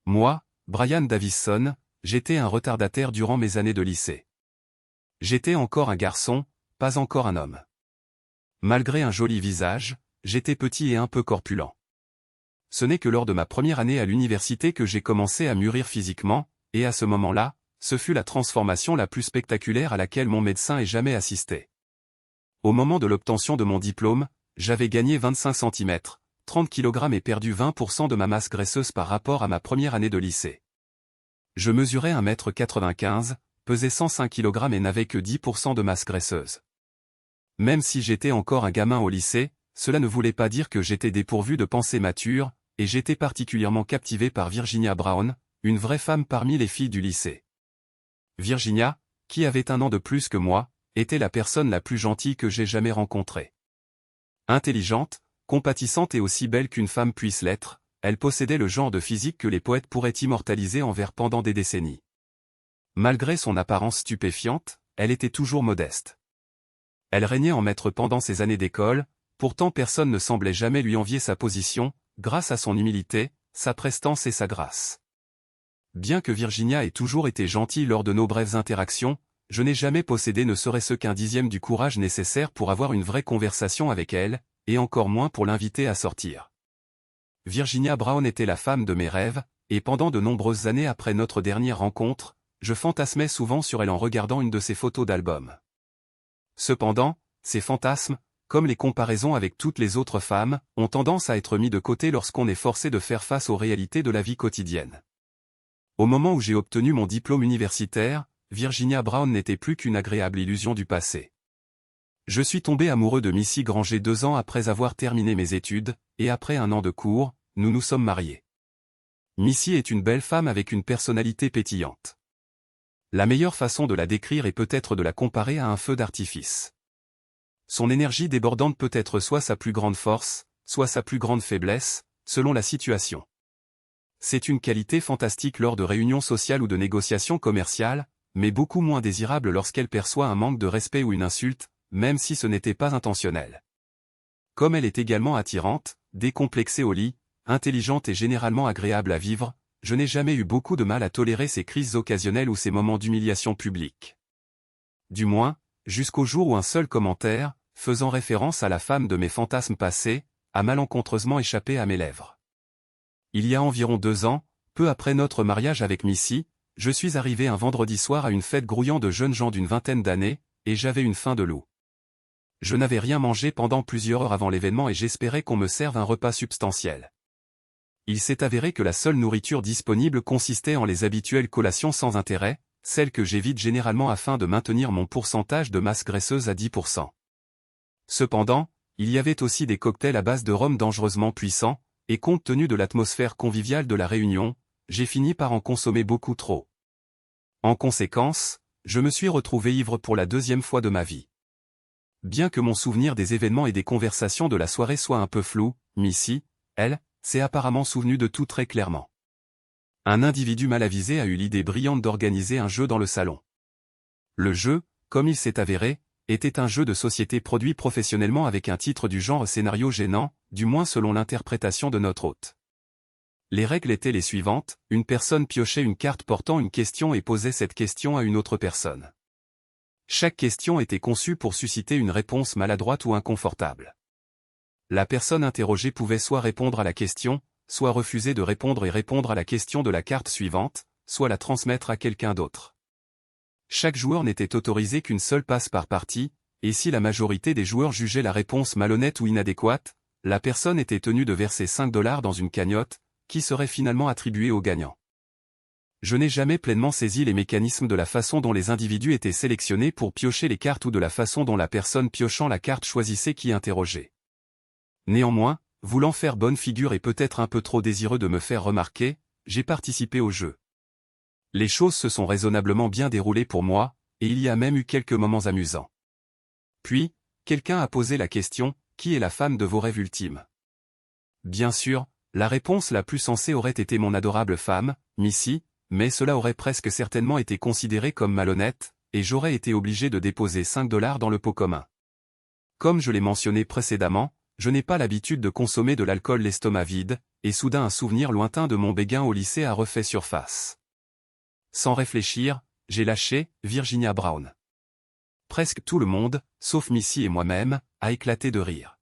Moi, Brian Davison, j'étais un retardataire durant mes années de lycée. J'étais encore un garçon, pas encore un homme. Malgré un joli visage, j'étais petit et un peu corpulent. Ce n'est que lors de ma première année à l'université que j'ai commencé à mûrir physiquement, et à ce moment-là, ce fut la transformation la plus spectaculaire à laquelle mon médecin ait jamais assisté. Au moment de l'obtention de mon diplôme, j'avais gagné 25 cm, 30 kg et perdu 20% de ma masse graisseuse par rapport à ma première année de lycée. Je mesurais 1,95 m, pesais 105 kg et n'avais que 10% de masse graisseuse. Même si j'étais encore un gamin au lycée, cela ne voulait pas dire que j'étais dépourvu de pensée mature, et j'étais particulièrement captivé par Virginia Brown, une vraie femme parmi les filles du lycée. Virginia, qui avait 1 an de plus que moi, était la personne la plus gentille que j'ai jamais rencontrée. Intelligente, compatissante et aussi belle qu'une femme puisse l'être, elle possédait le genre de physique que les poètes pourraient immortaliser en vers pendant des décennies. Malgré son apparence stupéfiante, elle était toujours modeste. Elle régnait en maître pendant ses années d'école, pourtant personne ne semblait jamais lui envier sa position, grâce à son humilité, sa prestance et sa grâce. Bien que Virginia ait toujours été gentille lors de nos brèves interactions, je n'ai jamais possédé ne serait-ce qu'un dixième du courage nécessaire pour avoir une vraie conversation avec elle, et encore moins pour l'inviter à sortir. Virginia Brown était la femme de mes rêves, et pendant de nombreuses années après notre dernière rencontre, je fantasmais souvent sur elle en regardant une de ses photos d'album. Cependant, ces fantasmes, comme les comparaisons avec toutes les autres femmes, ont tendance à être mis de côté lorsqu'on est forcé de faire face aux réalités de la vie quotidienne. Au moment où j'ai obtenu mon diplôme universitaire, Virginia Brown n'était plus qu'une agréable illusion du passé. Je suis tombé amoureux de Missy Granger 2 ans après avoir terminé mes études, et après 1 an de cours, nous nous sommes mariés. Missy est une belle femme avec une personnalité pétillante. La meilleure façon de la décrire est peut-être de la comparer à un feu d'artifice. Son énergie débordante peut être soit sa plus grande force, soit sa plus grande faiblesse, selon la situation. C'est une qualité fantastique lors de réunions sociales ou de négociations commerciales, mais beaucoup moins désirable lorsqu'elle perçoit un manque de respect ou une insulte, même si ce n'était pas intentionnel. Comme elle est également attirante, décomplexée au lit, intelligente et généralement agréable à vivre, je n'ai jamais eu beaucoup de mal à tolérer ses crises occasionnelles ou ses moments d'humiliation publique. Du moins, jusqu'au jour où un seul commentaire, faisant référence à la femme de mes fantasmes passés, a malencontreusement échappé à mes lèvres. Il y a environ 2 ans, peu après notre mariage avec Missy, je suis arrivé un vendredi soir à une fête grouillant de jeunes gens d'une vingtaine d'années, et j'avais une faim de loup. Je n'avais rien mangé pendant plusieurs heures avant l'événement et j'espérais qu'on me serve un repas substantiel. Il s'est avéré que la seule nourriture disponible consistait en les habituelles collations sans intérêt, celles que j'évite généralement afin de maintenir mon pourcentage de masse graisseuse à 10%. Cependant, il y avait aussi des cocktails à base de rhum dangereusement puissants, et compte tenu de l'atmosphère conviviale de la réunion, j'ai fini par en consommer beaucoup trop. En conséquence, je me suis retrouvé ivre pour la 2e fois de ma vie. Bien que mon souvenir des événements et des conversations de la soirée soit un peu flou, Missy, elle, s'est apparemment souvenue de tout très clairement. Un individu mal avisé a eu l'idée brillante d'organiser un jeu dans le salon. Le jeu, comme il s'est avéré, était un jeu de société produit professionnellement avec un titre du genre scénario gênant, du moins selon l'interprétation de notre hôte. Les règles étaient les suivantes, une personne piochait une carte portant une question et posait cette question à une autre personne. Chaque question était conçue pour susciter une réponse maladroite ou inconfortable. La personne interrogée pouvait soit répondre à la question, soit refuser de répondre et répondre à la question de la carte suivante, soit la transmettre à quelqu'un d'autre. Chaque joueur n'était autorisé qu'une seule passe par partie, et si la majorité des joueurs jugeait la réponse malhonnête ou inadéquate, la personne était tenue de verser 5 $ dans une cagnotte, qui serait finalement attribuée au gagnant. Je n'ai jamais pleinement saisi les mécanismes de la façon dont les individus étaient sélectionnés pour piocher les cartes ou de la façon dont la personne piochant la carte choisissait qui interroger. Néanmoins, voulant faire bonne figure et peut-être un peu trop désireux de me faire remarquer, j'ai participé au jeu. Les choses se sont raisonnablement bien déroulées pour moi, et il y a même eu quelques moments amusants. Puis, quelqu'un a posé la question, qui est la femme de vos rêves ultimes? Bien sûr, la réponse la plus sensée aurait été mon adorable femme, Missy, mais cela aurait presque certainement été considéré comme malhonnête, et j'aurais été obligé de déposer 5 $ dans le pot commun. Comme je l'ai mentionné précédemment, je n'ai pas l'habitude de consommer de l'alcool l'estomac vide, et soudain un souvenir lointain de mon béguin au lycée a refait surface. Sans réfléchir, j'ai lâché « Virginia Brown ». Presque tout le monde, sauf Missy et moi-même, a éclaté de rire.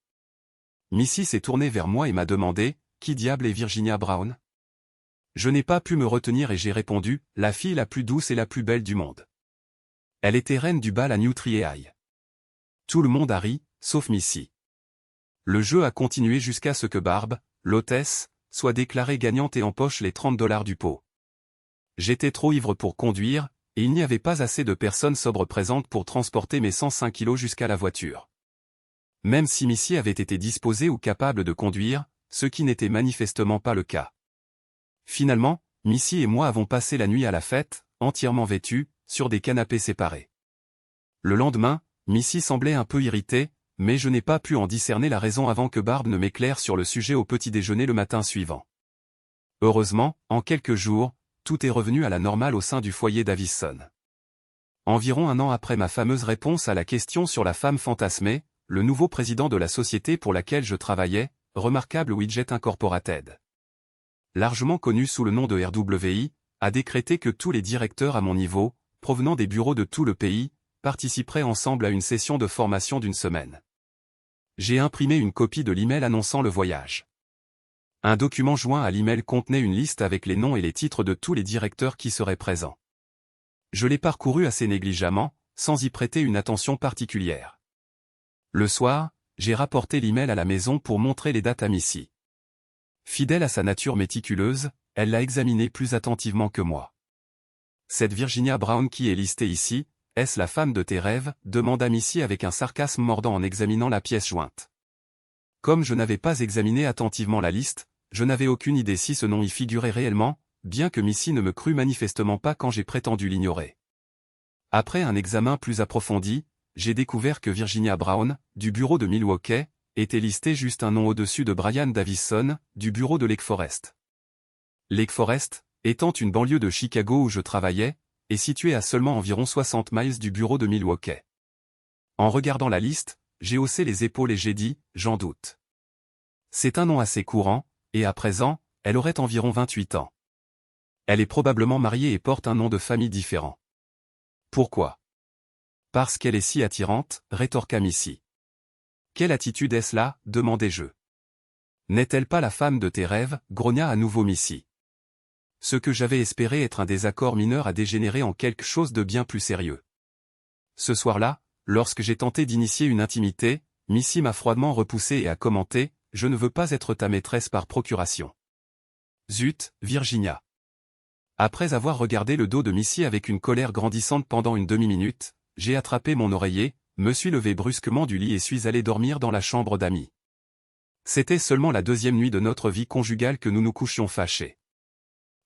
Missy s'est tournée vers moi et m'a demandé « Qui diable est Virginia Brown ?» Je n'ai pas pu me retenir et j'ai répondu « La fille la plus douce et la plus belle du monde ». Elle était reine du bal à New Trier High. Tout le monde a ri, sauf Missy. Le jeu a continué jusqu'à ce que Barb, l'hôtesse, soit déclarée gagnante et empoche les $30 du pot. J'étais trop ivre pour conduire, et il n'y avait pas assez de personnes sobres présentes pour transporter mes 105 kilos jusqu'à la voiture. Même si Missy avait été disposée ou capable de conduire, ce qui n'était manifestement pas le cas. Finalement, Missy et moi avons passé la nuit à la fête, entièrement vêtus, sur des canapés séparés. Le lendemain, Missy semblait un peu irritée, mais je n'ai pas pu en discerner la raison avant que Barb ne m'éclaire sur le sujet au petit déjeuner le matin suivant. Heureusement, en quelques jours, tout est revenu à la normale au sein du foyer Davison. Environ un an après ma fameuse réponse à la question sur la femme fantasmée, le nouveau président de la société pour laquelle je travaillais, Remarkable Widget Incorporated, largement connu sous le nom de RWI, a décrété que tous les directeurs à mon niveau, provenant des bureaux de tout le pays, participeraient ensemble à une session de formation d'une semaine. J'ai imprimé une copie de l'email annonçant le voyage. Un document joint à l'email contenait une liste avec les noms et les titres de tous les directeurs qui seraient présents. Je l'ai parcouru assez négligemment, sans y prêter une attention particulière. Le soir, j'ai rapporté l'email à la maison pour montrer les dates à Missy. Fidèle à sa nature méticuleuse, elle l'a examiné plus attentivement que moi. « Cette Virginia Brown qui est listée ici, est-ce la femme de tes rêves ?» demanda Missy avec un sarcasme mordant en examinant la pièce jointe. Comme je n'avais pas examiné attentivement la liste, je n'avais aucune idée si ce nom y figurait réellement, bien que Missy ne me crût manifestement pas quand j'ai prétendu l'ignorer. Après un examen plus approfondi, j'ai découvert que Virginia Brown, du bureau de Milwaukee, était listée juste un nom au-dessus de Brian Davison, du bureau de Lake Forest. Lake Forest, étant une banlieue de Chicago où je travaillais, est située à seulement environ 60 miles du bureau de Milwaukee. En regardant la liste, j'ai haussé les épaules et j'ai dit « J'en doute ». C'est un nom assez courant, et à présent, elle aurait environ 28 ans. Elle est probablement mariée et porte un nom de famille différent. Pourquoi ? Parce qu'elle est si attirante, rétorqua Missy. Quelle attitude est-ce là, demandai-je. N'est-elle pas la femme de tes rêves, grogna à nouveau Missy. Ce que j'avais espéré être un désaccord mineur a dégénéré en quelque chose de bien plus sérieux. Ce soir-là, lorsque j'ai tenté d'initier une intimité, Missy m'a froidement repoussé et a commenté « Je ne veux pas être ta maîtresse par procuration. » Zut, Virginia. Après avoir regardé le dos de Missy avec une colère grandissante pendant une demi-minute, j'ai attrapé mon oreiller, me suis levé brusquement du lit et suis allé dormir dans la chambre d'amis. C'était seulement la deuxième nuit de notre vie conjugale que nous nous couchions fâchés.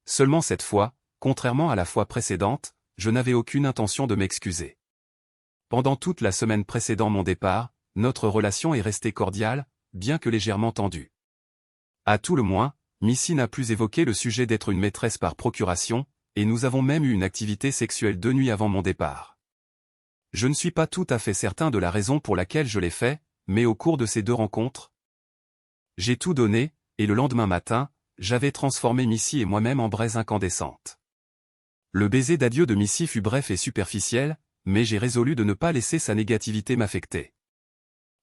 Seulement cette fois, contrairement à la fois précédente, je n'avais aucune intention de m'excuser. Pendant toute la semaine précédant mon départ, notre relation est restée cordiale, bien que légèrement tendue. À tout le moins, Missy n'a plus évoqué le sujet d'être une maîtresse par procuration, et nous avons même eu une activité sexuelle 2 nuits avant mon départ. Je ne suis pas tout à fait certain de la raison pour laquelle je l'ai fait, mais au cours de ces 2 rencontres, j'ai tout donné, et le lendemain matin, j'avais transformé Missy et moi-même en braise incandescente. Le baiser d'adieu de Missy fut bref et superficiel, mais j'ai résolu de ne pas laisser sa négativité m'affecter.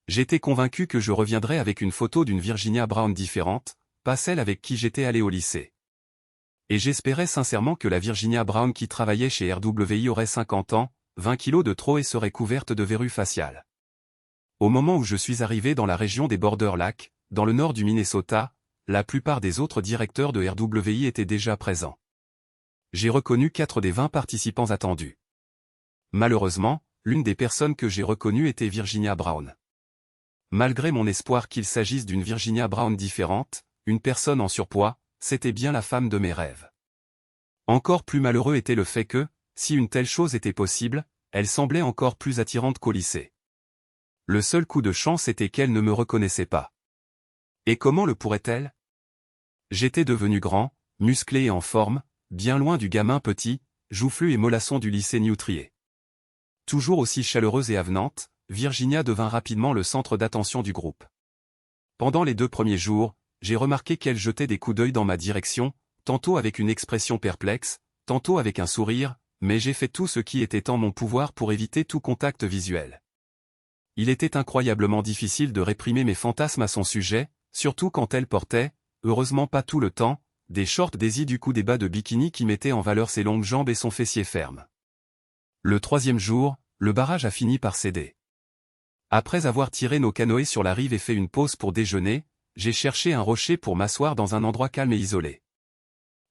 J'étais convaincu que je reviendrais avec une photo d'une Virginia Brown différente, pas celle avec qui j'étais allé au lycée. Et j'espérais sincèrement que la Virginia Brown qui travaillait chez RWI aurait 50 ans, 20 kilos de trop et serait couverte de verrues faciales. Au moment où je suis arrivé dans la région des Border Lakes, dans le nord du Minnesota, la plupart des autres directeurs de RWI étaient déjà présents. J'ai reconnu 4 des 20 participants attendus. Malheureusement, l'une des personnes que j'ai reconnues était Virginia Brown. Malgré mon espoir qu'il s'agisse d'une Virginia Brown différente, une personne en surpoids, c'était bien la femme de mes rêves. Encore plus malheureux était le fait que, si une telle chose était possible, elle semblait encore plus attirante qu'au lycée. Le seul coup de chance était qu'elle ne me reconnaissait pas. Et comment le pourrait-elle ? J'étais devenu grand, musclé et en forme, bien loin du gamin petit, joufflu et mollasson du lycée New Trier. Toujours aussi chaleureuse et avenante, Virginia devint rapidement le centre d'attention du groupe. Pendant les 2 premiers jours, j'ai remarqué qu'elle jetait des coups d'œil dans ma direction, tantôt avec une expression perplexe, tantôt avec un sourire, mais j'ai fait tout ce qui était en mon pouvoir pour éviter tout contact visuel. Il était incroyablement difficile de réprimer mes fantasmes à son sujet, surtout quand elle portait, heureusement pas tout le temps, des shorts Daisy du coup des bas de bikini qui mettaient en valeur ses longues jambes et son fessier ferme. Le troisième jour, le barrage a fini par céder. Après avoir tiré nos canoës sur la rive et fait une pause pour déjeuner, j'ai cherché un rocher pour m'asseoir dans un endroit calme et isolé.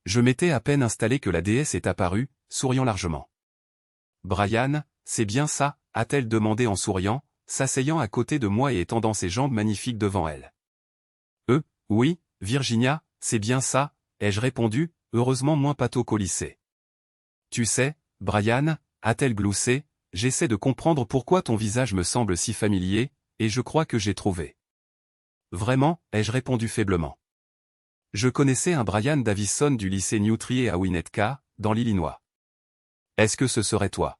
Je m'étais à peine installé que la déesse est apparue, souriant largement. « Brian, c'est bien ça ?» a-t-elle demandé en souriant, s'asseyant à côté de moi et étendant ses jambes magnifiques devant elle. « Oui, Virginia, c'est bien ça », ai-je répondu, heureusement moins pâteau qu'au lycée. « Tu sais, Brian » a-t-elle gloussé, « j'essaie de comprendre pourquoi ton visage me semble si familier, et je crois que j'ai trouvé. » « Vraiment » ai-je répondu faiblement. Je connaissais un Brian Davison du lycée New Trier à Winnetka, dans l'Illinois. « Est-ce que ce serait toi ?»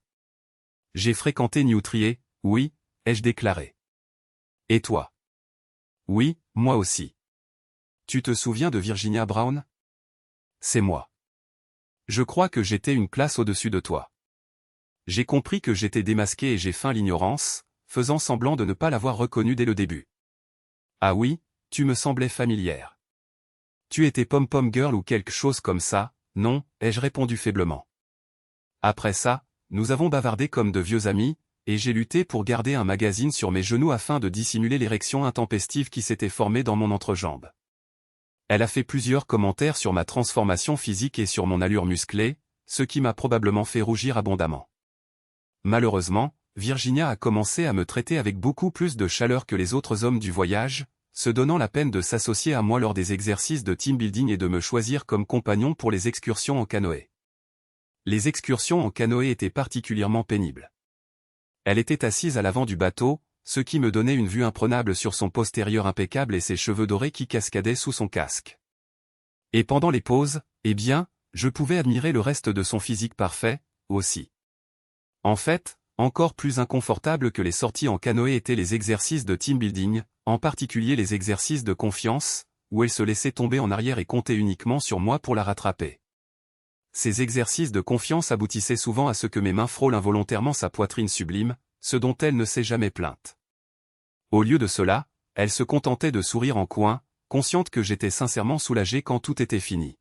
« J'ai fréquenté New Trier, oui » ai-je déclaré. « Et toi ?»« Oui, moi aussi. »« Tu te souviens de Virginia Brown ?»« C'est moi. »« Je crois que j'étais une classe au-dessus de toi. » J'ai compris que j'étais démasqué et j'ai feint l'ignorance, faisant semblant de ne pas l'avoir reconnue dès le début. « Ah oui, tu me semblais familière. »« Tu étais Pom-Pom Girl ou quelque chose comme ça, non ?» ai-je répondu faiblement. Après ça, nous avons bavardé comme de vieux amis, et j'ai lutté pour garder un magazine sur mes genoux afin de dissimuler l'érection intempestive qui s'était formée dans mon entrejambe. Elle a fait plusieurs commentaires sur ma transformation physique et sur mon allure musclée, ce qui m'a probablement fait rougir abondamment. Malheureusement, Virginia a commencé à me traiter avec beaucoup plus de chaleur que les autres hommes du voyage, se donnant la peine de s'associer à moi lors des exercices de team building et de me choisir comme compagnon pour les excursions en canoë. Les excursions en canoë étaient particulièrement pénibles. Elle était assise à l'avant du bateau, ce qui me donnait une vue imprenable sur son postérieur impeccable et ses cheveux dorés qui cascadaient sous son casque. Et pendant les pauses, eh bien, je pouvais admirer le reste de son physique parfait, aussi. En fait, encore plus inconfortable que les sorties en canoë étaient les exercices de team building, en particulier les exercices de confiance, où elle se laissait tomber en arrière et comptait uniquement sur moi pour la rattraper. Ces exercices de confiance aboutissaient souvent à ce que mes mains frôlent involontairement sa poitrine sublime, ce dont elle ne s'est jamais plainte. Au lieu de cela, elle se contentait de sourire en coin, consciente que j'étais sincèrement soulagé quand tout était fini.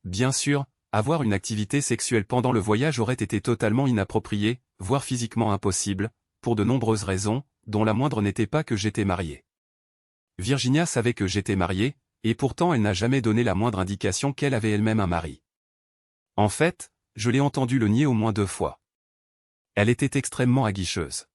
Bien sûr, avoir une activité sexuelle pendant le voyage aurait été totalement inapproprié, voire physiquement impossible, pour de nombreuses raisons, dont la moindre n'était pas que j'étais marié. Virginia savait que j'étais marié, et pourtant elle n'a jamais donné la moindre indication qu'elle avait elle-même un mari. En fait, je l'ai entendu le nier au moins 2 fois. Elle était extrêmement aguicheuse.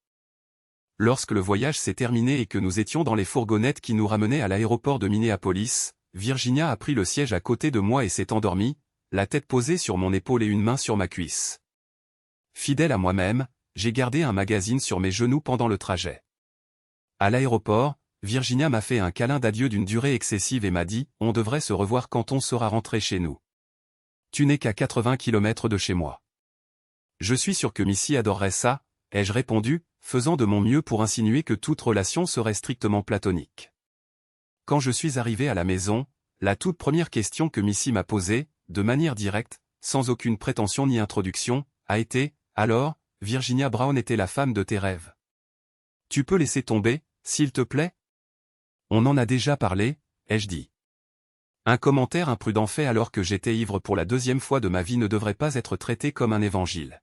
Lorsque le voyage s'est terminé et que nous étions dans les fourgonnettes qui nous ramenaient à l'aéroport de Minneapolis, Virginia a pris le siège à côté de moi et s'est endormie, la tête posée sur mon épaule et une main sur ma cuisse. Fidèle à moi-même, j'ai gardé un magazine sur mes genoux pendant le trajet. À l'aéroport, Virginia m'a fait un câlin d'adieu d'une durée excessive et m'a dit « On devrait se revoir quand on sera rentré chez nous. Tu n'es qu'à 80 km de chez moi. » Je suis sûr que Missy adorerait ça, ai-je répondu, faisant de mon mieux pour insinuer que toute relation serait strictement platonique. Quand je suis arrivé à la maison, la toute première question que Missy m'a posée, de manière directe, sans aucune prétention ni introduction, a été « Alors, Virginia Brown était la femme de tes rêves. Tu peux laisser tomber, s'il te plaît ?» On en a déjà parlé, ai-je dit. Un commentaire imprudent fait alors que j'étais ivre pour la 2e fois de ma vie ne devrait pas être traité comme un évangile.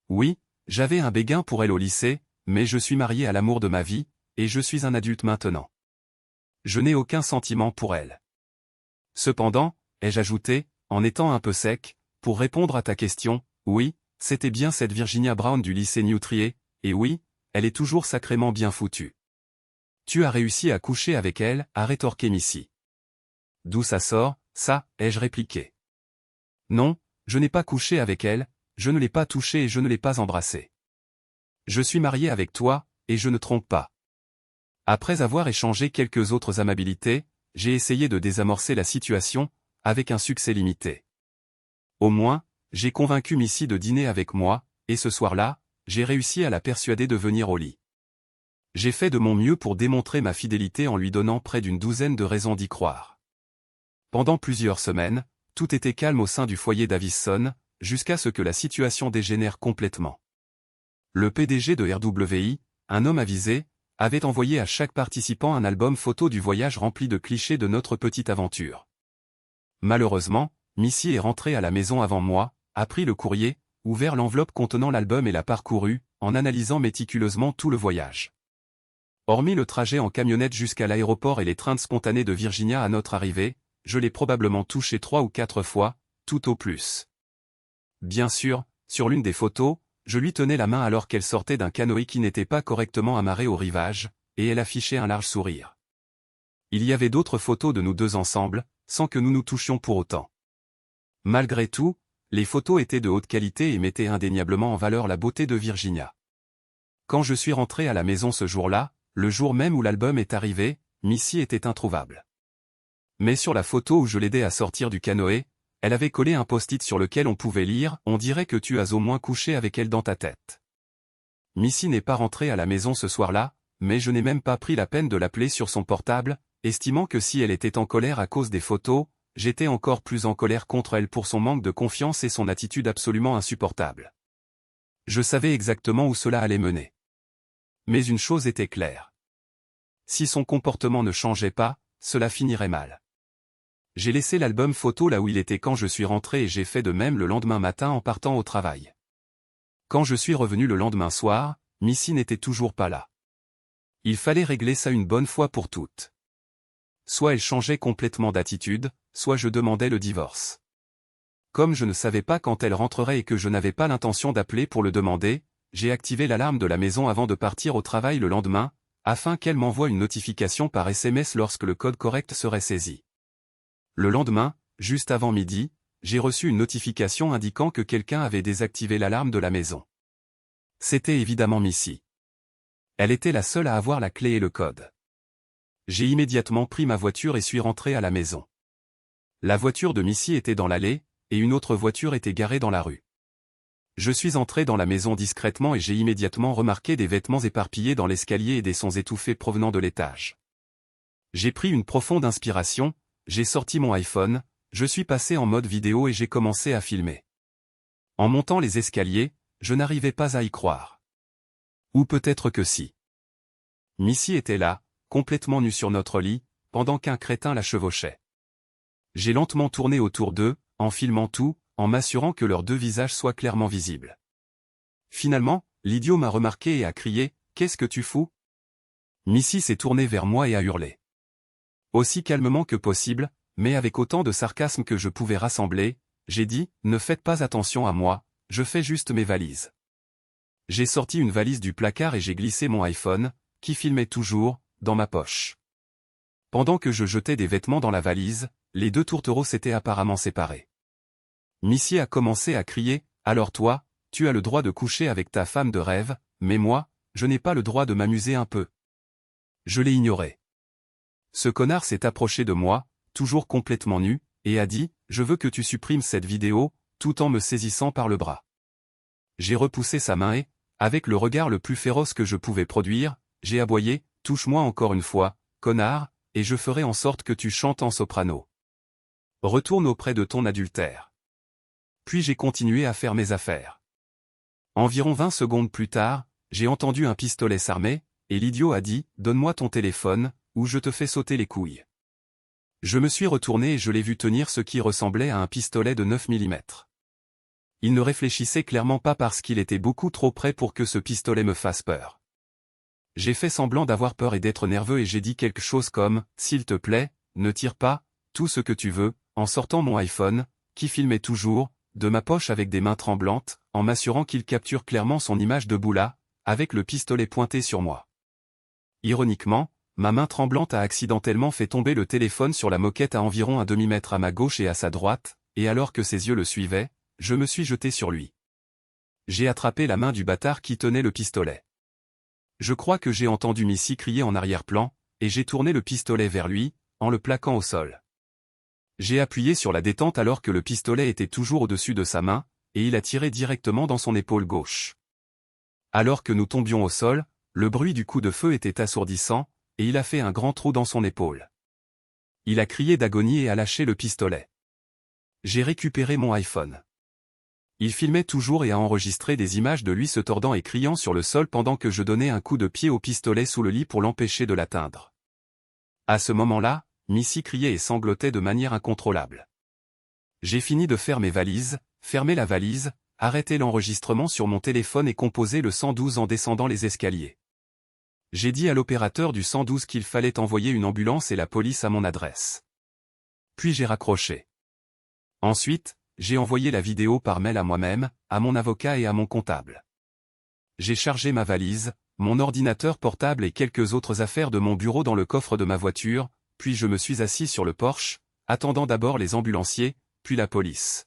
Oui, j'avais un béguin pour elle au lycée, mais je suis marié à l'amour de ma vie, et je suis un adulte maintenant. Je n'ai aucun sentiment pour elle. Cependant, ai-je ajouté, en étant un peu sec, pour répondre à ta question, oui, c'était bien cette Virginia Brown du lycée New Trier, et oui, elle est toujours sacrément bien foutue. Tu as réussi à coucher avec elle, a rétorqué Missy. D'où ça sort, ça, ai-je répliqué. Non, je n'ai pas couché avec elle, je ne l'ai pas touchée et je ne l'ai pas embrassée. Je suis marié avec toi, et je ne trompe pas. Après avoir échangé quelques autres amabilités, j'ai essayé de désamorcer la situation, avec un succès limité. Au moins, j'ai convaincu Missy de dîner avec moi, et ce soir-là, j'ai réussi à la persuader de venir au lit. J'ai fait de mon mieux pour démontrer ma fidélité en lui donnant près d'une douzaine de raisons d'y croire. Pendant plusieurs semaines, tout était calme au sein du foyer Davison, jusqu'à ce que la situation dégénère complètement. Le PDG de RWI, un homme avisé, avait envoyé à chaque participant un album photo du voyage rempli de clichés de notre petite aventure. Malheureusement, Missy est rentrée à la maison avant moi, a pris le courrier, ouvert l'enveloppe contenant l'album et l'a parcouru, en analysant méticuleusement tout le voyage. Hormis le trajet en camionnette jusqu'à l'aéroport et les trains spontanés de Virginia à notre arrivée, je l'ai probablement touché 3 ou 4 fois, tout au plus. Bien sûr, sur l'une des photos, je lui tenais la main alors qu'elle sortait d'un canoë qui n'était pas correctement amarré au rivage, et elle affichait un large sourire. Il y avait d'autres photos de nous deux ensemble, sans que nous nous touchions pour autant. Malgré tout, les photos étaient de haute qualité et mettaient indéniablement en valeur la beauté de Virginia. Quand je suis rentré à la maison ce jour-là, le jour même où l'album est arrivé, Missy était introuvable. Mais sur la photo où je l'aidais à sortir du canoë, elle avait collé un post-it sur lequel on pouvait lire « On dirait que tu as au moins couché avec elle dans ta tête ». Missy n'est pas rentrée à la maison ce soir-là, mais je n'ai même pas pris la peine de l'appeler sur son portable, estimant que si elle était en colère à cause des photos, j'étais encore plus en colère contre elle pour son manque de confiance et son attitude absolument insupportable. Je savais exactement où cela allait mener. Mais une chose était claire. Si son comportement ne changeait pas, cela finirait mal. J'ai laissé l'album photo là où il était quand je suis rentré et j'ai fait de même le lendemain matin en partant au travail. Quand je suis revenu le lendemain soir, Missy n'était toujours pas là. Il fallait régler ça une bonne fois pour toutes. Soit elle changeait complètement d'attitude, soit je demandais le divorce. Comme je ne savais pas quand elle rentrerait et que je n'avais pas l'intention d'appeler pour le demander, j'ai activé l'alarme de la maison avant de partir au travail le lendemain, afin qu'elle m'envoie une notification par SMS lorsque le code correct serait saisi. Le lendemain, juste avant midi, j'ai reçu une notification indiquant que quelqu'un avait désactivé l'alarme de la maison. C'était évidemment Missy. Elle était la seule à avoir la clé et le code. J'ai immédiatement pris ma voiture et suis rentré à la maison. La voiture de Missy était dans l'allée, et une autre voiture était garée dans la rue. Je suis entré dans la maison discrètement et j'ai immédiatement remarqué des vêtements éparpillés dans l'escalier et des sons étouffés provenant de l'étage. J'ai pris une profonde inspiration, j'ai sorti mon iPhone, je suis passé en mode vidéo et j'ai commencé à filmer. En montant les escaliers, je n'arrivais pas à y croire. Ou peut-être que si. Missy était là, complètement nue sur notre lit, pendant qu'un crétin la chevauchait. J'ai lentement tourné autour d'eux, en filmant tout, en m'assurant que leurs deux visages soient clairement visibles. Finalement, l'idiot m'a remarqué et a crié « Qu'est-ce que tu fous ?» Missy s'est tournée vers moi et a hurlé. Aussi calmement que possible, mais avec autant de sarcasme que je pouvais rassembler, j'ai dit « Ne faites pas attention à moi, je fais juste mes valises. » J'ai sorti une valise du placard et j'ai glissé mon iPhone, qui filmait toujours, dans ma poche. Pendant que je jetais des vêtements dans la valise, les deux tourtereaux s'étaient apparemment séparés. Missy a commencé à crier « Alors toi, tu as le droit de coucher avec ta femme de rêve, mais moi, je n'ai pas le droit de m'amuser un peu. » Je l'ai ignoré. Ce connard s'est approché de moi, toujours complètement nu, et a dit « Je veux que tu supprimes cette vidéo », tout en me saisissant par le bras. J'ai repoussé sa main et, avec le regard le plus féroce que je pouvais produire, j'ai aboyé « Touche-moi encore une fois, connard, et je ferai en sorte que tu chantes en soprano. Retourne auprès de ton adultère. » Puis j'ai continué à faire mes affaires. Environ 20 secondes plus tard, j'ai entendu un pistolet s'armer, et l'idiot a dit « Donne-moi ton téléphone, ou je te fais sauter les couilles. » Je me suis retourné et je l'ai vu tenir ce qui ressemblait à un pistolet de 9 mm. Il ne réfléchissait clairement pas parce qu'il était beaucoup trop près pour que ce pistolet me fasse peur. J'ai fait semblant d'avoir peur et d'être nerveux et j'ai dit quelque chose comme « S'il te plaît, ne tire pas, tout ce que tu veux », en sortant mon iPhone, qui filmait toujours, de ma poche avec des mains tremblantes, en m'assurant qu'il capture clairement son image debout là, avec le pistolet pointé sur moi. Ironiquement, ma main tremblante a accidentellement fait tomber le téléphone sur la moquette à environ un demi-mètre à ma gauche et à sa droite, et alors que ses yeux le suivaient, je me suis jeté sur lui. J'ai attrapé la main du bâtard qui tenait le pistolet. Je crois que j'ai entendu Missy crier en arrière-plan, et j'ai tourné le pistolet vers lui, en le plaquant au sol. J'ai appuyé sur la détente alors que le pistolet était toujours au-dessus de sa main, et il a tiré directement dans son épaule gauche. Alors que nous tombions au sol, le bruit du coup de feu était assourdissant, et il a fait un grand trou dans son épaule. Il a crié d'agonie et a lâché le pistolet. J'ai récupéré mon iPhone. Il filmait toujours et a enregistré des images de lui se tordant et criant sur le sol pendant que je donnais un coup de pied au pistolet sous le lit pour l'empêcher de l'atteindre. À ce moment-là, Missy criait et sanglotait de manière incontrôlable. J'ai fini de faire mes valises, fermé la valise, arrêté l'enregistrement sur mon téléphone et composé le 112 en descendant les escaliers. J'ai dit à l'opérateur du 112 qu'il fallait envoyer une ambulance et la police à mon adresse. Puis j'ai raccroché. Ensuite, j'ai envoyé la vidéo par mail à moi-même, à mon avocat et à mon comptable. J'ai chargé ma valise, mon ordinateur portable et quelques autres affaires de mon bureau dans le coffre de ma voiture, puis je me suis assis sur le porche, attendant d'abord les ambulanciers, puis la police.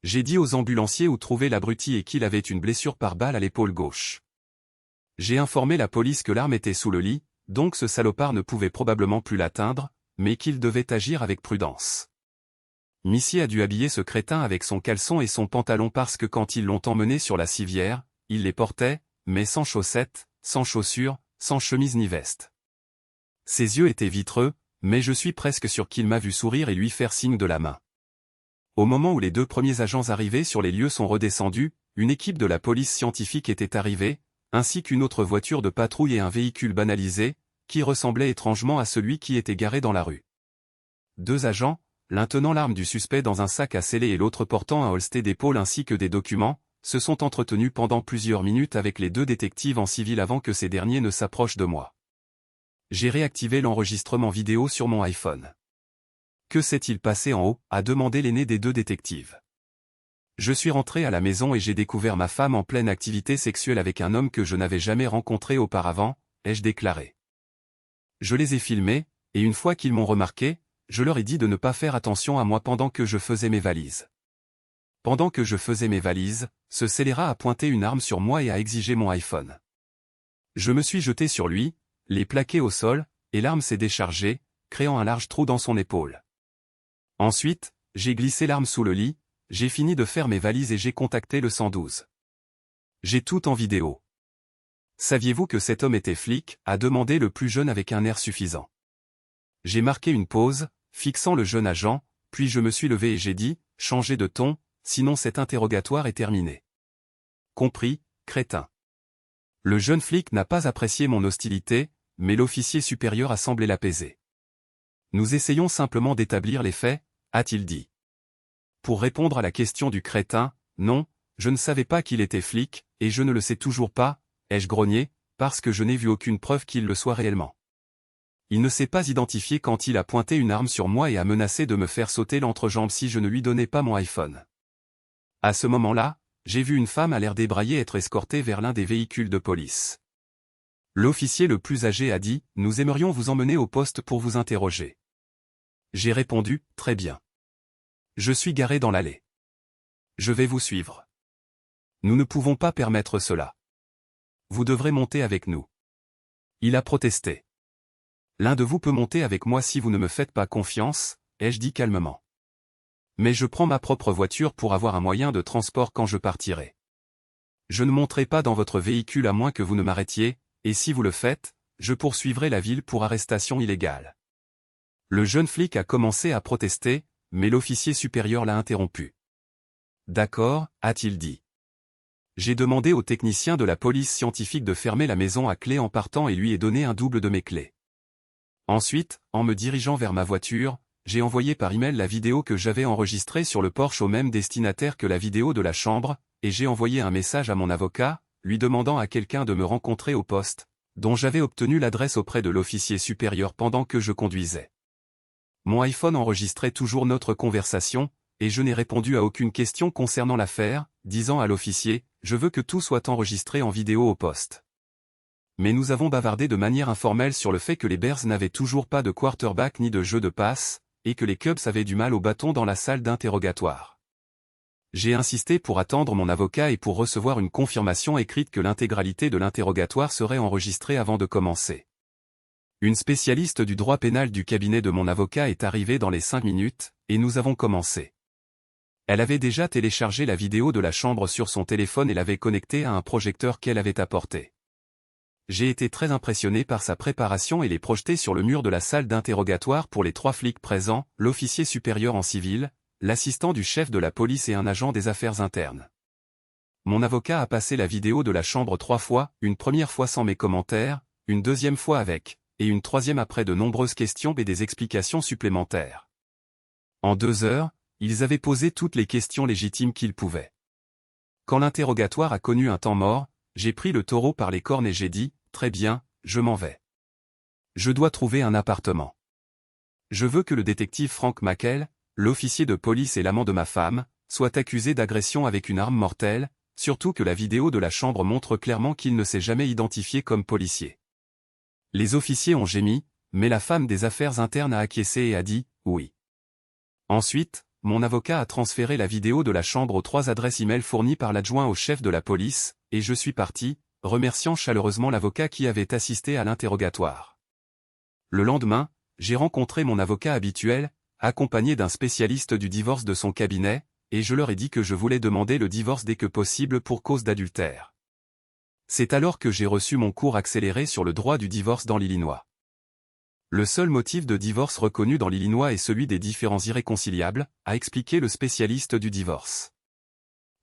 J'ai dit aux ambulanciers où trouver l'abruti et qu'il avait une blessure par balle à l'épaule gauche. J'ai informé la police que l'arme était sous le lit, donc ce salopard ne pouvait probablement plus l'atteindre, mais qu'il devait agir avec prudence. Missy a dû habiller ce crétin avec son caleçon et son pantalon parce que quand ils l'ont emmené sur la civière, il les portait, mais sans chaussettes, sans chaussures, sans chemise ni veste. Ses yeux étaient vitreux, mais je suis presque sûr qu'il m'a vu sourire et lui faire signe de la main. Au moment où les 2 premiers agents arrivés sur les lieux sont redescendus, une équipe de la police scientifique était arrivée, ainsi qu'une autre voiture de patrouille et un véhicule banalisé, qui ressemblait étrangement à celui qui était garé dans la rue. 2 agents, l'un tenant l'arme du suspect dans un sac à scellé et l'autre portant un holster d'épaule ainsi que des documents, se sont entretenus pendant plusieurs minutes avec les 2 détectives en civil avant que ces derniers ne s'approchent de moi. J'ai réactivé l'enregistrement vidéo sur mon iPhone. Que s'est-il passé en haut, a demandé l'aîné des 2 détectives. Je suis rentré à la maison et j'ai découvert ma femme en pleine activité sexuelle avec un homme que je n'avais jamais rencontré auparavant, ai-je déclaré. Je les ai filmés, et une fois qu'ils m'ont remarqué, je leur ai dit de ne pas faire attention à moi pendant que je faisais mes valises. Pendant que je faisais mes valises, ce scélérat a pointé une arme sur moi et a exigé mon iPhone. Je me suis jeté sur lui, l'ai plaqué au sol, et l'arme s'est déchargée, créant un large trou dans son épaule. Ensuite, j'ai glissé l'arme sous le lit, j'ai fini de faire mes valises et j'ai contacté le 112. J'ai tout en vidéo. Saviez-vous que cet homme était flic, a demandé le plus jeune avec un air suffisant. J'ai marqué une pause, fixant le jeune agent, puis je me suis levé et j'ai dit, changez de ton, sinon cet interrogatoire est terminé. Compris, crétin. Le jeune flic n'a pas apprécié mon hostilité, mais l'officier supérieur a semblé l'apaiser. Nous essayons simplement d'établir les faits, a-t-il dit. Pour répondre à la question du crétin, non, je ne savais pas qu'il était flic, et je ne le sais toujours pas, ai-je grogné, parce que je n'ai vu aucune preuve qu'il le soit réellement. Il ne s'est pas identifié quand il a pointé une arme sur moi et a menacé de me faire sauter l'entrejambe si je ne lui donnais pas mon iPhone. À ce moment-là, j'ai vu une femme à l'air débraillé être escortée vers l'un des véhicules de police. L'officier le plus âgé a dit, « Nous aimerions vous emmener au poste pour vous interroger. » J'ai répondu, « Très bien. Je suis garé dans l'allée. Je vais vous suivre. Nous ne pouvons pas permettre cela. Vous devrez monter avec nous. » Il a protesté. « L'un de vous peut monter avec moi si vous ne me faites pas confiance, » ai-je dit calmement. « Mais je prends ma propre voiture pour avoir un moyen de transport quand je partirai. Je ne monterai pas dans votre véhicule à moins que vous ne m'arrêtiez, et si vous le faites, je poursuivrai la ville pour arrestation illégale. » Le jeune flic a commencé à protester, mais l'officier supérieur l'a interrompu. « D'accord, » a-t-il dit. J'ai demandé au technicien de la police scientifique de fermer la maison à clé en partant et lui ai donné un double de mes clés. Ensuite, en me dirigeant vers ma voiture, j'ai envoyé par email la vidéo que j'avais enregistrée sur le porche au même destinataire que la vidéo de la chambre, et j'ai envoyé un message à mon avocat, lui demandant à quelqu'un de me rencontrer au poste, dont j'avais obtenu l'adresse auprès de l'officier supérieur pendant que je conduisais. Mon iPhone enregistrait toujours notre conversation, et je n'ai répondu à aucune question concernant l'affaire, disant à l'officier, « Je veux que tout soit enregistré en vidéo au poste. » Mais nous avons bavardé de manière informelle sur le fait que les Bears n'avaient toujours pas de quarterback ni de jeu de passe, et que les Cubs avaient du mal au bâton dans la salle d'interrogatoire. J'ai insisté pour attendre mon avocat et pour recevoir une confirmation écrite que l'intégralité de l'interrogatoire serait enregistrée avant de commencer. Une spécialiste du droit pénal du cabinet de mon avocat est arrivée dans les 5 minutes, et nous avons commencé. Elle avait déjà téléchargé la vidéo de la chambre sur son téléphone et l'avait connectée à un projecteur qu'elle avait apporté. J'ai été très impressionné par sa préparation et les projeter sur le mur de la salle d'interrogatoire pour les 3 flics présents, l'officier supérieur en civil, l'assistant du chef de la police et un agent des affaires internes. Mon avocat a passé la vidéo de la chambre 3 fois, une première fois sans mes commentaires, une deuxième fois avec, et une troisième après de nombreuses questions et des explications supplémentaires. En 2 heures, ils avaient posé toutes les questions légitimes qu'ils pouvaient. Quand l'interrogatoire a connu un temps mort, j'ai pris le taureau par les cornes et j'ai dit, « Très bien, je m'en vais. Je dois trouver un appartement. Je veux que le détective Frank McHale, l'officier de police et l'amant de ma femme, soit accusé d'agression avec une arme mortelle, surtout que la vidéo de la chambre montre clairement qu'il ne s'est jamais identifié comme policier. » Les officiers ont gémi, mais la femme des affaires internes a acquiescé et a dit « oui ». Ensuite, mon avocat a transféré la vidéo de la chambre aux 3 adresses e-mail fournies par l'adjoint au chef de la police, et je suis parti, remerciant chaleureusement l'avocat qui avait assisté à l'interrogatoire. Le lendemain, j'ai rencontré mon avocat habituel, accompagné d'un spécialiste du divorce de son cabinet, et je leur ai dit que je voulais demander le divorce dès que possible pour cause d'adultère. C'est alors que j'ai reçu mon cours accéléré sur le droit du divorce dans l'Illinois. Le seul motif de divorce reconnu dans l'Illinois est celui des différends irréconciliables, a expliqué le spécialiste du divorce.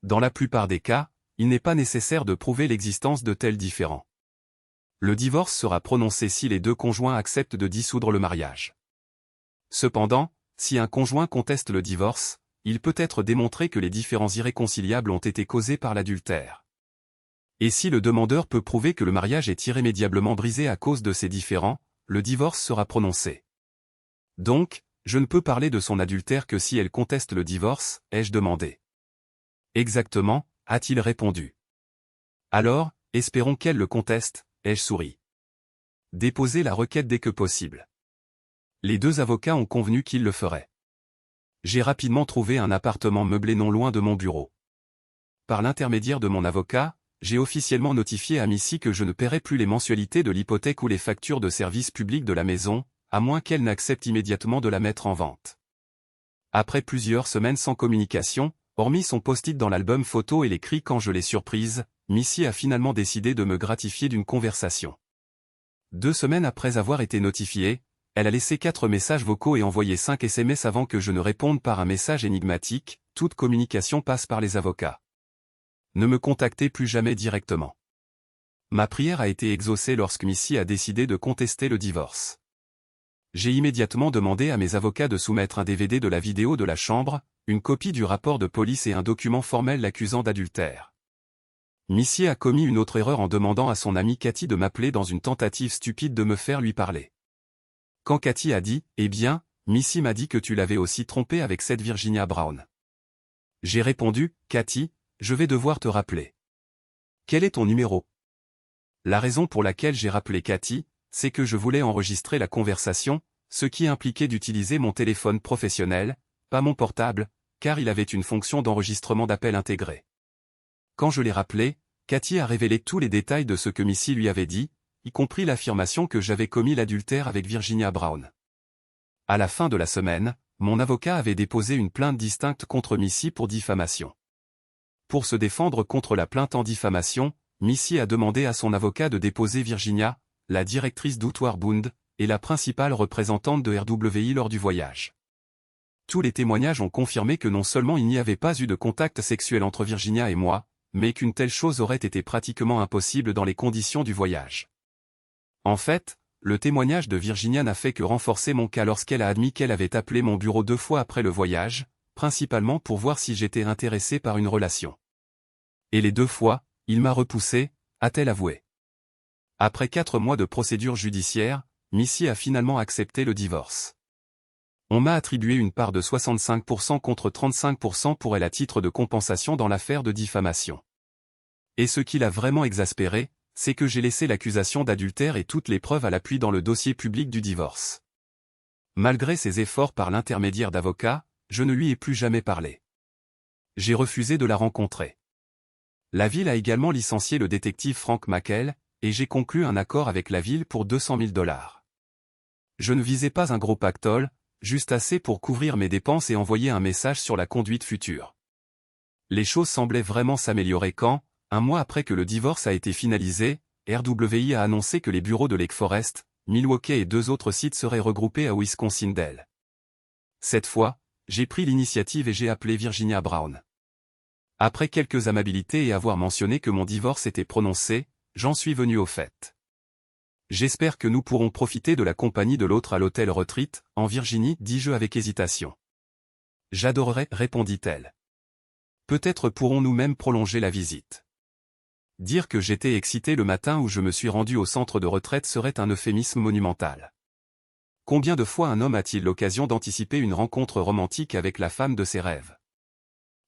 Dans la plupart des cas, il n'est pas nécessaire de prouver l'existence de tels différends. Le divorce sera prononcé si les 2 conjoints acceptent de dissoudre le mariage. Cependant, si un conjoint conteste le divorce, il peut être démontré que les différends irréconciliables ont été causés par l'adultère. Et si le demandeur peut prouver que le mariage est irrémédiablement brisé à cause de ces différends, le divorce sera prononcé. Donc, je ne peux parler de son adultère que si elle conteste le divorce, ai-je demandé. Exactement, a-t-il répondu. Alors, espérons qu'elle le conteste, ai-je souri. Déposez la requête dès que possible. Les 2 avocats ont convenu qu'ils le feraient. J'ai rapidement trouvé un appartement meublé non loin de mon bureau. Par l'intermédiaire de mon avocat, j'ai officiellement notifié à Missy que je ne paierai plus les mensualités de l'hypothèque ou les factures de service public de la maison, à moins qu'elle n'accepte immédiatement de la mettre en vente. Après plusieurs semaines sans communication, hormis son post-it dans l'album photo et les cris quand je l'ai surprise, Missy a finalement décidé de me gratifier d'une conversation. 2 semaines après avoir été notifiée, elle a laissé 4 messages vocaux et envoyé 5 SMS avant que je ne réponde par un message énigmatique, toute communication passe par les avocats. Ne me contactez plus jamais directement. Ma prière a été exaucée lorsque Missy a décidé de contester le divorce. J'ai immédiatement demandé à mes avocats de soumettre un DVD de la vidéo de la chambre, une copie du rapport de police et un document formel l'accusant d'adultère. Missy a commis une autre erreur en demandant à son amie Cathy de m'appeler dans une tentative stupide de me faire lui parler. Quand Cathy a dit « Eh bien, Missy m'a dit que tu l'avais aussi trompée avec cette Virginia Brown. » J'ai répondu « Cathy, je vais devoir te rappeler. Quel est ton numéro ?» La raison pour laquelle j'ai rappelé Cathy, c'est que je voulais enregistrer la conversation, ce qui impliquait d'utiliser mon téléphone professionnel, pas mon portable, car il avait une fonction d'enregistrement d'appel intégrée. Quand je l'ai rappelé, Cathy a révélé tous les détails de ce que Missy lui avait dit, y compris l'affirmation que j'avais commis l'adultère avec Virginia Brown. À la fin de la semaine, mon avocat avait déposé une plainte distincte contre Missy pour diffamation. Pour se défendre contre la plainte en diffamation, Missy a demandé à son avocat de déposer Virginia, la directrice d'Outward Bund, et la principale représentante de RWI lors du voyage. Tous les témoignages ont confirmé que non seulement il n'y avait pas eu de contact sexuel entre Virginia et moi, mais qu'une telle chose aurait été pratiquement impossible dans les conditions du voyage. En fait, le témoignage de Virginia n'a fait que renforcer mon cas lorsqu'elle a admis qu'elle avait appelé mon bureau 2 fois après le voyage, principalement pour voir si j'étais intéressé par une relation. Et les 2 fois, il m'a repoussé, a-t-elle avoué. Après 4 mois de procédure judiciaire, Missy a finalement accepté le divorce. On m'a attribué une part de 65% contre 35% pour elle à titre de compensation dans l'affaire de diffamation. Et ce qui l'a vraiment exaspéré, c'est que j'ai laissé l'accusation d'adultère et toutes les preuves à l'appui dans le dossier public du divorce. Malgré ses efforts par l'intermédiaire d'avocats, je ne lui ai plus jamais parlé. J'ai refusé de la rencontrer. La ville a également licencié le détective Frank McHale, et j'ai conclu un accord avec la ville pour $200 000. Je ne visais pas un gros pactole, juste assez pour couvrir mes dépenses et envoyer un message sur la conduite future. Les choses semblaient vraiment s'améliorer quand, un mois après que le divorce a été finalisé, RWI a annoncé que les bureaux de Lake Forest, Milwaukee et 2 autres sites seraient regroupés à Wisconsin-Dells. Cette fois, j'ai pris l'initiative et j'ai appelé Virginia Brown. Après quelques amabilités et avoir mentionné que mon divorce était prononcé, j'en suis venu au fait. J'espère que nous pourrons profiter de la compagnie de l'autre à l'hôtel Retreat, en Virginie, dis-je avec hésitation. J'adorerais, répondit-elle. Peut-être pourrons-nous même prolonger la visite. Dire que j'étais excité le matin où je me suis rendu au centre de retraite serait un euphémisme monumental. Combien de fois un homme a-t-il l'occasion d'anticiper une rencontre romantique avec la femme de ses rêves?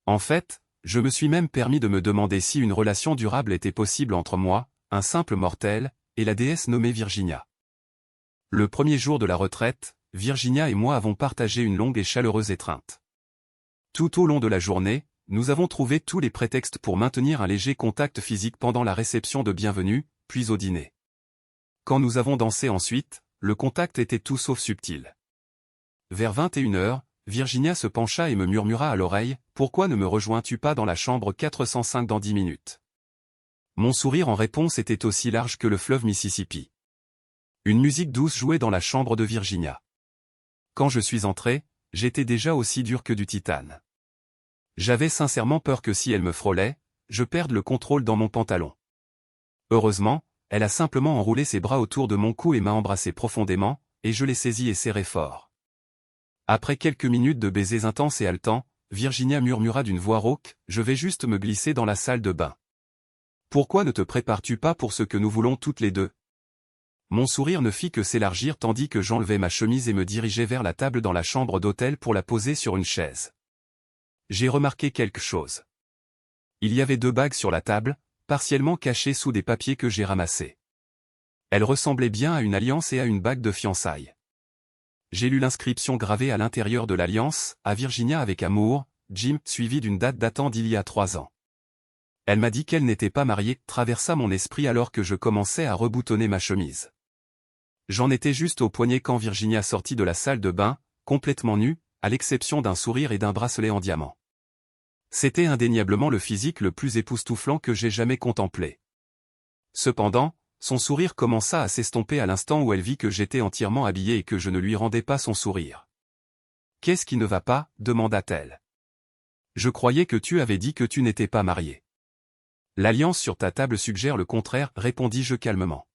En fait, je me suis même permis de me demander si une relation durable était possible entre moi, un simple mortel, et la déesse nommée Virginia. Le premier jour de la retraite, Virginia et moi avons partagé une longue et chaleureuse étreinte. Tout au long de la journée, nous avons trouvé tous les prétextes pour maintenir un léger contact physique pendant la réception de bienvenue, puis au dîner. Quand nous avons dansé ensuite, le contact était tout sauf subtil. Vers 21h, Virginia se pencha et me murmura à l'oreille, « Pourquoi ne me rejoins-tu pas dans la chambre 405 dans 10 minutes ?» Mon sourire en réponse était aussi large que le fleuve Mississippi. Une musique douce jouait dans la chambre de Virginia. Quand je suis entré, j'étais déjà aussi dur que du titane. J'avais sincèrement peur que si elle me frôlait, je perde le contrôle dans mon pantalon. Heureusement, elle a simplement enroulé ses bras autour de mon cou et m'a embrassé profondément, et je l'ai saisi et serré fort. Après quelques minutes de baisers intenses et haletants, Virginia murmura d'une voix rauque, « Je vais juste me glisser dans la salle de bain. Pourquoi ne te prépares-tu pas pour ce que nous voulons toutes les deux ?» Mon sourire ne fit que s'élargir tandis que j'enlevai ma chemise et me dirigeai vers la table dans la chambre d'hôtel pour la poser sur une chaise. J'ai remarqué quelque chose. Il y avait 2 bagues sur la table, partiellement cachées sous des papiers que j'ai ramassés. Elles ressemblaient bien à une alliance et à une bague de fiançailles. J'ai lu l'inscription gravée à l'intérieur de l'alliance, à Virginia avec amour, Jim, suivie d'une date datant d'il y a 3 ans. Elle m'a dit qu'elle n'était pas mariée, traversa mon esprit alors que je commençais à reboutonner ma chemise. J'en étais juste au poignet quand Virginia sortit de la salle de bain, complètement nue, à l'exception d'un sourire et d'un bracelet en diamant. C'était indéniablement le physique le plus époustouflant que j'ai jamais contemplé. Cependant, son sourire commença à s'estomper à l'instant où elle vit que j'étais entièrement habillé et que je ne lui rendais pas son sourire. « Qu'est-ce qui ne va pas ?» demanda-t-elle. « Je croyais que tu avais dit que tu n'étais pas marié. »« L'alliance sur ta table suggère le contraire, répondis-je calmement. »«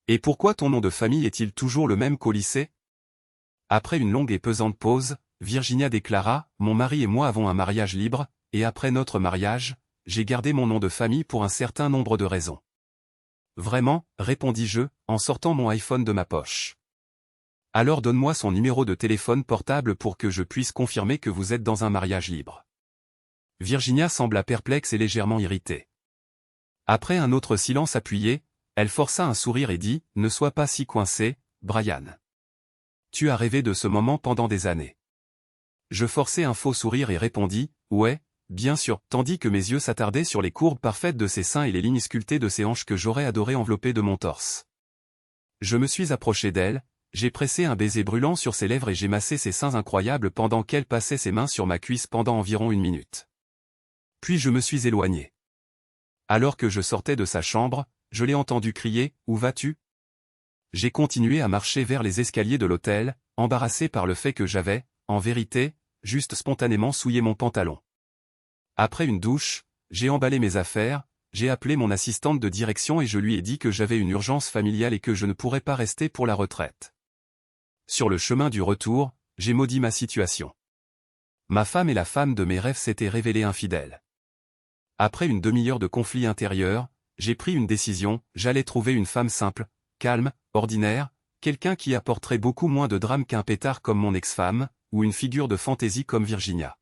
Et pourquoi ton nom de famille est-il toujours le même qu'au lycée ?» Après une longue et pesante pause, Virginia déclara, « Mon mari et moi avons un mariage libre, et après notre mariage, j'ai gardé mon nom de famille pour un certain nombre de raisons. » Vraiment, répondis-je, en sortant mon iPhone de ma poche. Alors donne-moi son numéro de téléphone portable pour que je puisse confirmer que vous êtes dans un mariage libre. Virginia sembla perplexe et légèrement irritée. Après un autre silence appuyé, elle força un sourire et dit, « Ne sois pas si coincé, Brian. Tu as rêvé de ce moment pendant des années. » Je forçai un faux sourire et répondis, « Ouais, bien sûr, tandis que mes yeux s'attardaient sur les courbes parfaites de ses seins et les lignes sculptées de ses hanches que j'aurais adoré envelopper de mon torse. » Je me suis approché d'elle, j'ai pressé un baiser brûlant sur ses lèvres et j'ai massé ses seins incroyables pendant qu'elle passait ses mains sur ma cuisse pendant environ 1 minute. Puis je me suis éloigné. Alors que je sortais de sa chambre, je l'ai entendu crier, « Où vas-tu ?» J'ai continué à marcher vers les escaliers de l'hôtel, embarrassé par le fait que j'avais, en vérité, juste spontanément souillé mon pantalon. Après une douche, j'ai emballé mes affaires, j'ai appelé mon assistante de direction et je lui ai dit que j'avais une urgence familiale et que je ne pourrais pas rester pour la retraite. Sur le chemin du retour, j'ai maudit ma situation. Ma femme et la femme de mes rêves s'étaient révélées infidèles. Après une demi-heure de conflit intérieur, j'ai pris une décision, j'allais trouver une femme simple, calme, ordinaire, quelqu'un qui apporterait beaucoup moins de drame qu'un pétard comme mon ex-femme, ou une figure de fantaisie comme Virginia.